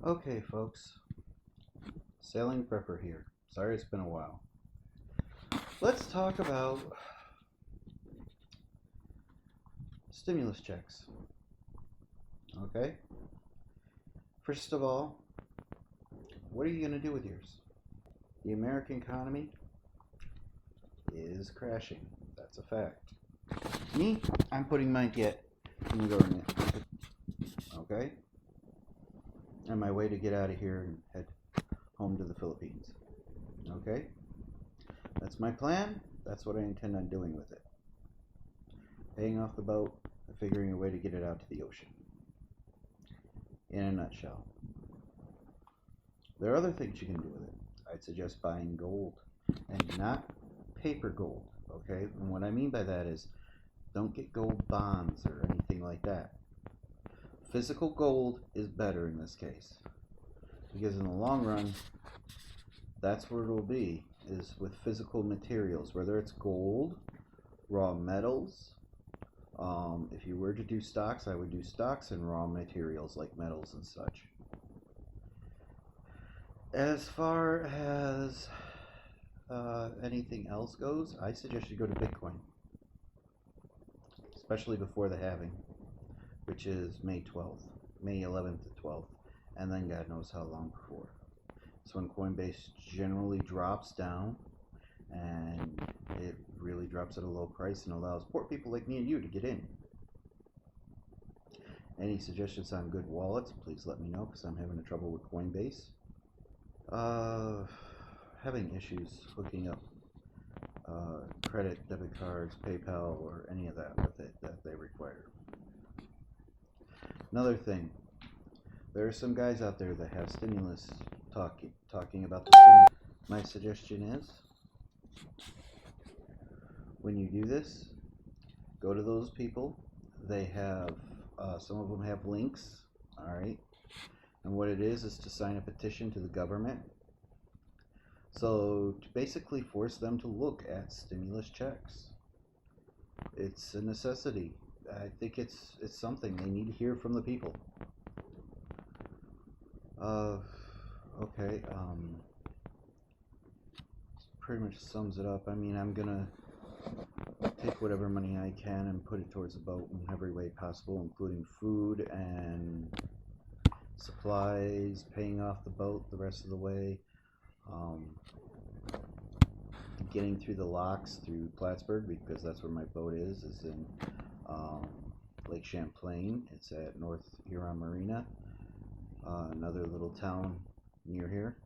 Okay, folks, Sailing Prepper here. Sorry it's been a while. Let's talk about stimulus checks. Okay? First of all, what are you going to do with yours? The American economy is crashing. That's a fact. Me, I'm putting mine yet in the government. Okay? On my way to get out of here and head home to the Philippines. Okay? That's my plan. That's what I intend on doing with it. Paying off the boat and figuring a way to get it out to the ocean. In a nutshell. There are other things you can do with it. I'd suggest buying gold and not paper gold. Okay? And what I mean by that is don't get gold bonds or anything like that. Physical gold is better in this case. Because in the long run, that's where it'll be, is with physical materials, whether it's gold, raw metals. If you were to do stocks, I would do stocks and raw materials like metals and such. As far as anything else goes, I suggest you go to Bitcoin, especially before the halving, which is May 12th, May 11th to 12th, and then God knows how long before. So when Coinbase generally drops down, and it really drops at a low price and allows poor people like me and you to get in. Any suggestions on good wallets, please let me know, because I'm having trouble with Coinbase. Having issues hooking up credit, debit cards, PayPal, or any of that with it that they require. Another thing, there are some guys out there that have stimulus talking about the stimulus. My suggestion is, when you do this, go to those people. They have, some of them have links, alright? And what it is to sign a petition to the government. So to basically force them to look at stimulus checks. It's a necessity. I think it's something they need to hear from the people. Okay, pretty much sums it up. I mean, I'm gonna take whatever money I can and put it towards the boat in every way possible, including food and supplies, paying off the boat the rest of the way, getting through the locks through Plattsburgh, because that's where my boat is in Lake Champlain. It's at North Huron Marina, another little town near here,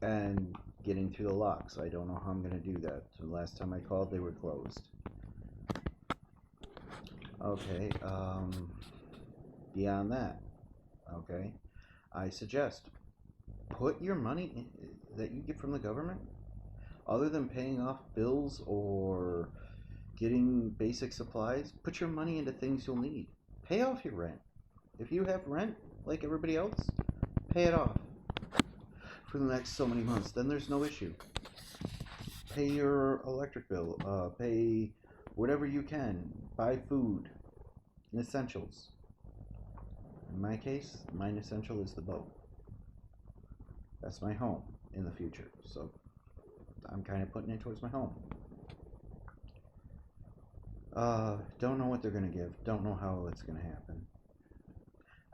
and getting through the locks. I don't know how I'm going to do that. The last time I called, they were closed. Okay, beyond that, okay, I suggest put your money that you get from the government, other than paying off bills or getting basic supplies, put your money into things you'll need. Pay off your rent. If you have rent, like everybody else, pay it off for the next so many months. Then there's no issue. Pay your electric bill, pay whatever you can, buy food and essentials. In my case, my essential is the boat. That's my home in the future, so I'm kind of putting it towards my home. Don't know what they're going to give. Don't know how it's going to happen.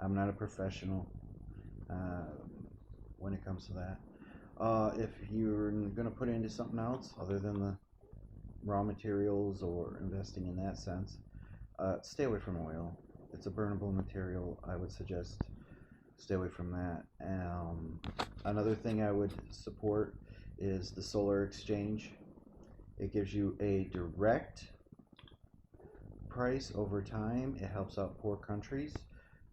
I'm not a professional when it comes to that. If you're going to put into something else other than the raw materials or investing in that sense, stay away from oil. It's a burnable material. I would suggest stay away from that. Another thing I would support is the solar exchange. It gives you a direct price over time. It helps out poor countries.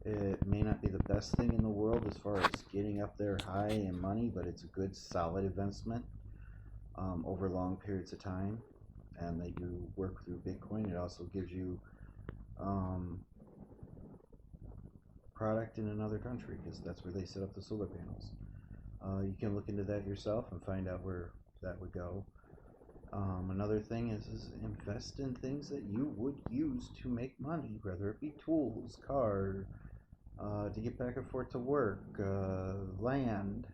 It may not be the best thing in the world as far as getting up there high in money, but it's a good solid investment over long periods of time. And they do work through Bitcoin. It also gives you product in another country, because that's where they set up the solar panels. You can look into that yourself and find out where that would go. Another thing is invest in things that you would use to make money, whether it be tools, car, to get back and forth to work, land,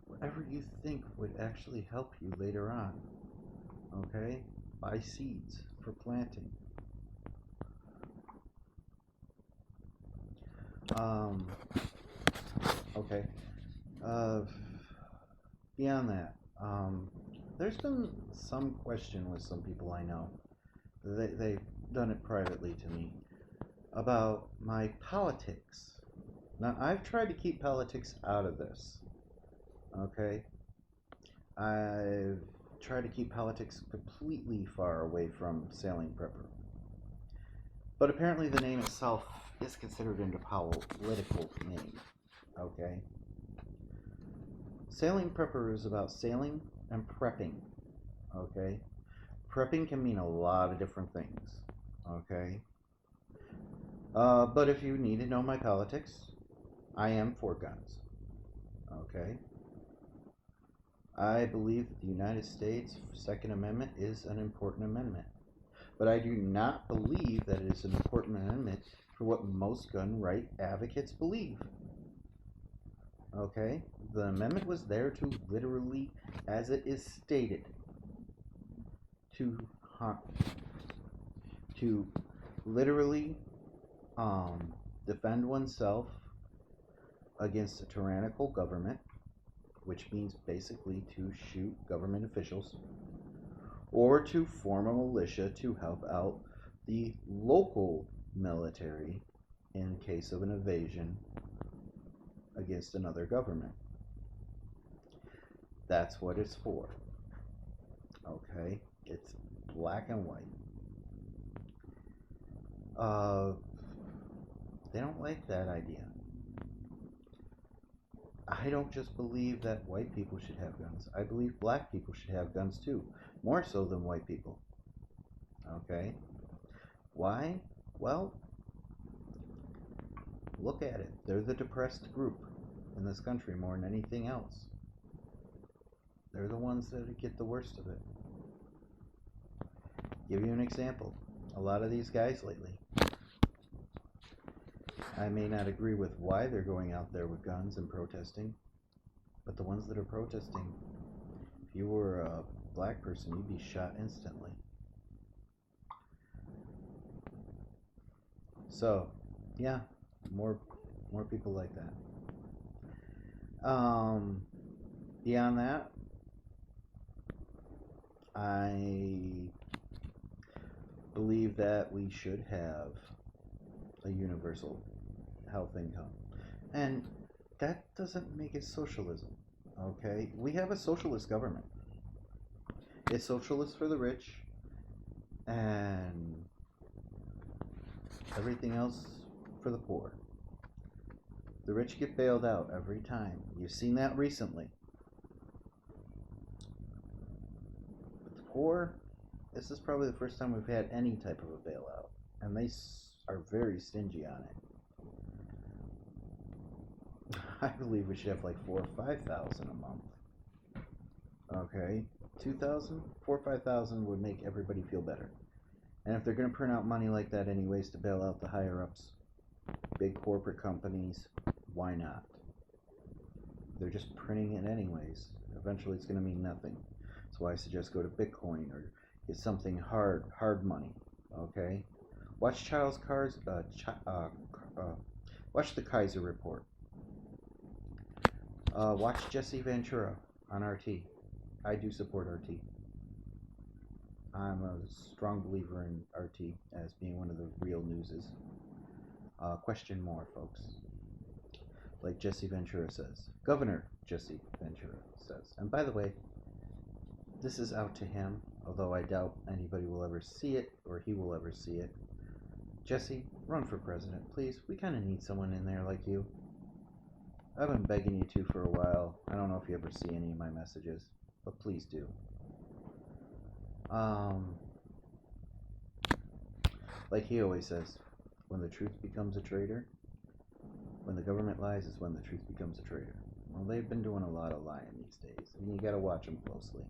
whatever you think would actually help you later on. Okay? Buy seeds for planting. Okay. Beyond that, there's been some question with some people I know. They've done it privately to me about my politics. Now, I've tried to keep politics out of this. Okay? I've tried to keep politics completely far away from Sailing Prepper. But apparently the name itself is considered a political name. Okay? Sailing Prepper is about sailing and prepping. Okay? Prepping can mean a lot of different things. Okay? But if you need to know my politics, I am for guns. Okay? I believe that the United States Second Amendment is an important amendment. But I do not believe that it is an important amendment for what most gun right advocates believe. Okay? The amendment was there to literally, as it is stated, to literally defend oneself against a tyrannical government, which means basically to shoot government officials, or to form a militia to help out the local military in case of an invasion against another government. That's what it's for. Okay? It's black and white. They don't like that idea. I don't just believe that white people should have guns. I believe black people should have guns too. More so than white people. Okay? Why? Well, look at it. They're the depressed group in this country more than anything else. They're the ones that get the worst of it. Give you an example. A lot of these guys lately, I may not agree with why they're going out there with guns and protesting, but the ones that are protesting, if you were a black person, you'd be shot instantly. So, yeah, more people like that. Beyond that, I believe that we should have a universal health income. And that doesn't make it socialism, okay? We have a socialist government. It's socialist for the rich and everything else for the poor. The rich get bailed out every time. You've seen that recently. But the poor, this is probably the first time we've had any type of a bailout. And they are very stingy on it. I believe we should have like 4,000 or 5,000 a month. Okay, 2,000, 4,000 or 5,000 would make everybody feel better. And if they're going to print out money like that anyways to bail out the higher ups, big corporate companies, why not? They're just printing it anyways. Eventually, it's going to mean nothing. That's why I suggest go to Bitcoin or get something hard money. Okay, watch watch the Kaiser Report. Watch Jesse Ventura on RT. I do support RT. I'm a strong believer in RT as being one of the real newses. Question more, folks. Like Jesse Ventura says. Governor Jesse Ventura says. And by the way, this is out to him, although I doubt anybody will ever see it or he will ever see it. Jesse, run for president, please. We kind of need someone in there like you. I've been begging you to for a while. I don't know if you ever see any of my messages, but please do. Like he always says, when the truth becomes a traitor, when the government lies is when the truth becomes a traitor. Well, they've been doing a lot of lying these days, and you gotta watch them closely.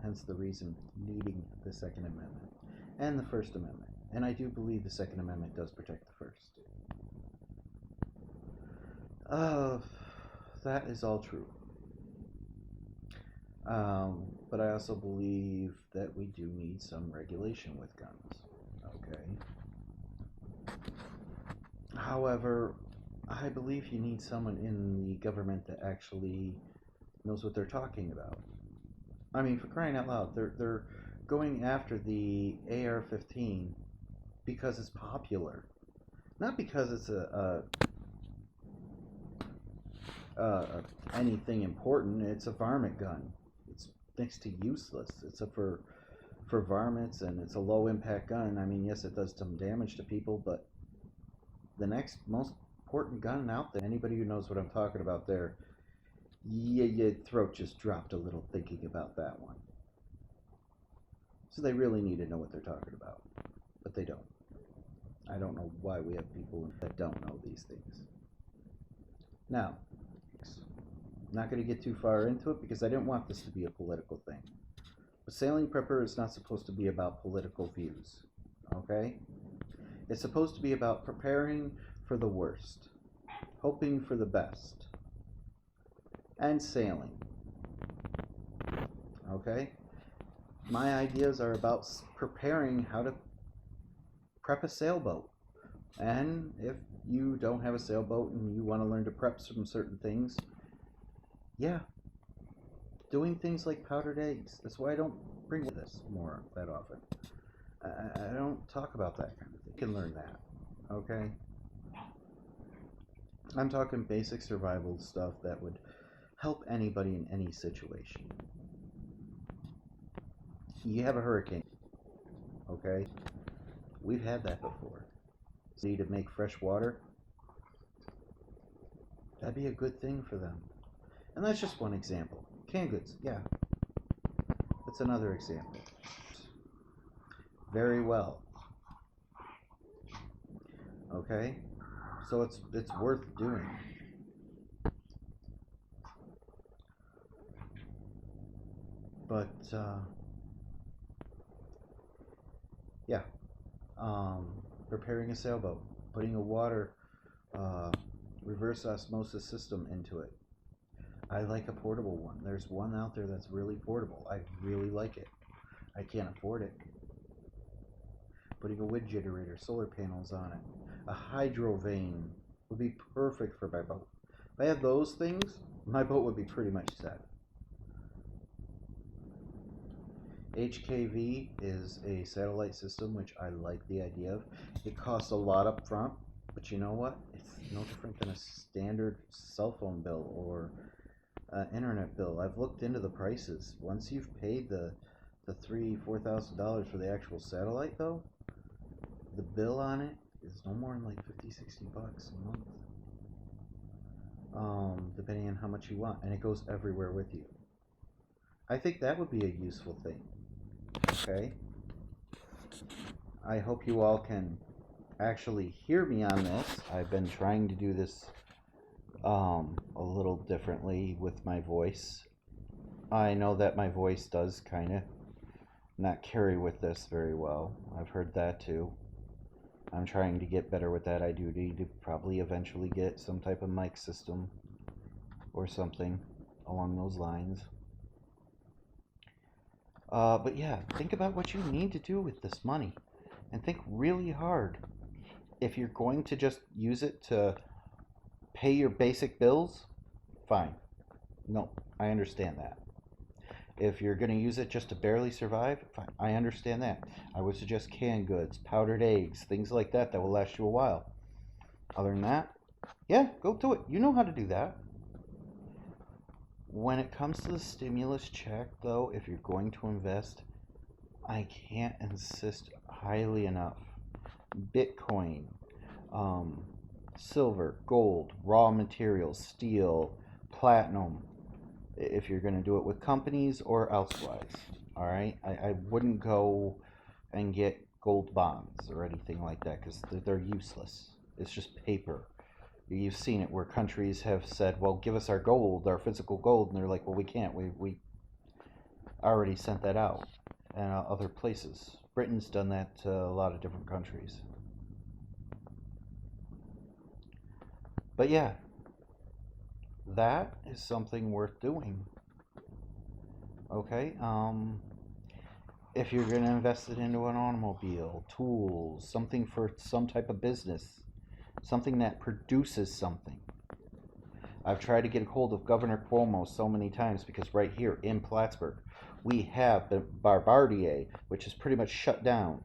Hence the reason needing the Second Amendment and the First Amendment And I do believe the Second Amendment does protect the First. That is all true. But I also believe that we do need some regulation with guns. Okay. However, I believe you need someone in the government that actually knows what they're talking about. I mean, for crying out loud, they're going after the AR-15 because it's popular, not because it's anything important. It's a varmint gun. It's next to useless. It's for varmints, and it's a low impact gun. I mean, yes, it does some damage to people, but the next most important gun out there, anybody who knows what I'm talking about there, your throat just dropped a little thinking about that one. So they really need to know what they're talking about, but they don't. I don't know why we have people that don't know these things. Now, I'm not going to get too far into it because I didn't want this to be a political thing. But sailing prepper is not supposed to be about political views, okay? It's supposed to be about preparing for the worst, hoping for the best, and sailing, okay? My ideas are about preparing how to prep a sailboat. And if you don't have a sailboat and you want to learn to prep some certain things, yeah, doing things like powdered eggs. That's why I don't bring this more that often. I don't talk about that kind of thing. You can learn that, okay? I'm talking basic survival stuff that would help anybody in any situation. You have a hurricane, okay? We've had that before. See, to make fresh water, that'd be a good thing for them. And that's just one example. Canned goods, yeah. That's another example. Very well. Okay? So it's worth doing. But, yeah. Preparing a sailboat, putting a water reverse osmosis system into it. I like a portable one. There's one out there that's really portable. I really like it. I can't afford it. Putting a wind generator, solar panels on it. A hydro vane would be perfect for my boat. If I had those things, my boat would be pretty much set. HKV is a satellite system, which I like the idea of. It costs a lot up front, but you know what? It's no different than a standard cell phone bill or internet bill. I've looked into the prices. Once you've paid the $3,000-$4,000 for the actual satellite, though, the bill on it is no more than like $50-$60 a month, depending on how much you want, and it goes everywhere with you. I think that would be a useful thing. Okay? I hope you all can actually hear me on this. I've been trying to do this a little differently with my voice. I know that my voice does kind of not carry with this very well. I've heard that too. I'm trying to get better with that. I do need to probably eventually get some type of mic system or something along those lines. But yeah, think about what you need to do with this money and think really hard. If you're going to just use it to pay your basic bills, fine. No, I understand that. If you're going to use it just to barely survive, fine. I understand that. I would suggest canned goods, powdered eggs, things like that will last you a while. Other than that, yeah, go do it. You know how to do that. When it comes to the stimulus check, though, if you're going to invest, I can't insist highly enough. Bitcoin, silver, gold, raw materials, steel, platinum, if you're going to do it with companies or elsewise. All right? I wouldn't go and get gold bonds or anything like that because they're useless. It's just paper. You've seen it where countries have said, well, give us our gold, our physical gold, and they're like, well, we can't. We already sent that out and other places. Britain's done that to a lot of different countries. But yeah, that is something worth doing. Okay, if you're going to invest it into an automobile, tools, something for some type of business, something that produces something. I've tried to get a hold of Governor Cuomo so many times because right here in Plattsburgh, we have the Barbardier, which is pretty much shut down.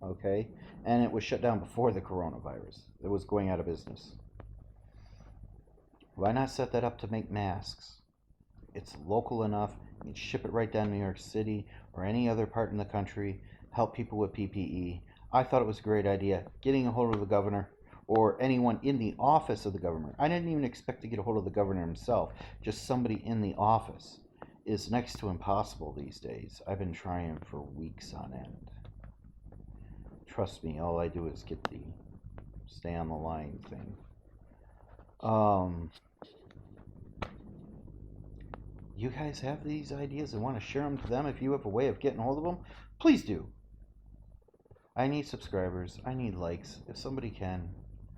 Okay, and it was shut down before the coronavirus. It was going out of business. Why not set that up to make masks? It's local enough. You can ship it right down to New York City or any other part in the country. Help people with PPE. I thought it was a great idea. Getting a hold of the governor or anyone in the office of the governor. I didn't even expect to get a hold of the governor himself. Just somebody in the office is next to impossible these days. I've been trying for weeks on end. Trust me, all I do is get the stay on the line thing. You guys have these ideas and want to share them to them. If you have a way of getting hold of them, please do. I need subscribers. I need likes. If somebody can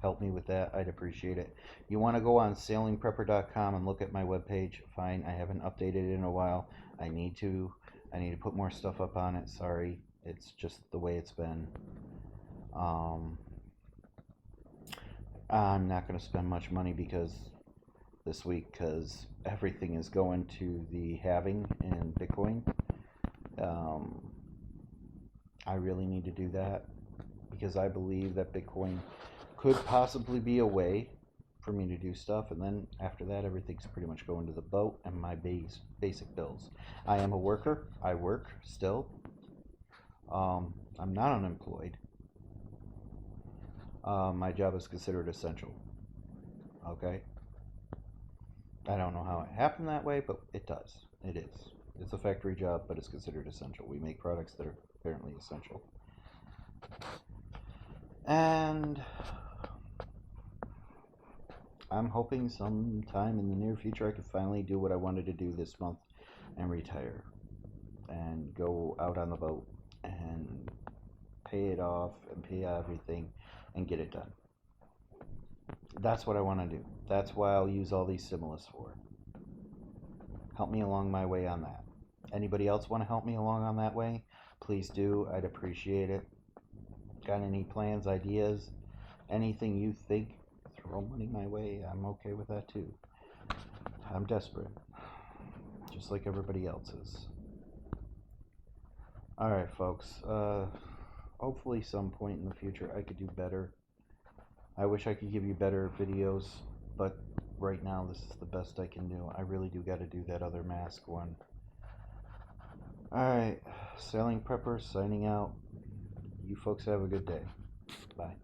help me with that, I'd appreciate it. You want to go on sailingprepper.com and look at my webpage? Fine. I haven't updated it in a while. I need to put more stuff up on it. Sorry. It's just the way it's been. I'm not going to spend much money this week because everything is going to the halving in Bitcoin. I really need to do that because I believe that Bitcoin could possibly be a way for me to do stuff, and then after that everything's pretty much going to the boat and my basic bills. I am a worker. I work still. I'm not unemployed. My job is considered essential. Okay? I don't know how it happened that way, but it does. It is. It's a factory job, but it's considered essential. We make products that are apparently essential. And I'm hoping sometime in the near future I can finally do what I wanted to do this month and retire and go out on the boat and pay it off and pay everything and get it done. That's what I want to do. That's why I'll use all these stimulus for. Help me along my way on that. Anybody else want to help me along on that way? Please do. I'd appreciate it. Got any plans, ideas, anything you think? Throw money my way. I'm okay with that too. I'm desperate. Just like everybody else is. Alright, folks. Hopefully some point in the future I could do better. I wish I could give you better videos, but right now this is the best I can do. I really do got to do that other mask one. Alright, Sailing Prepper signing out. You folks have a good day. Bye.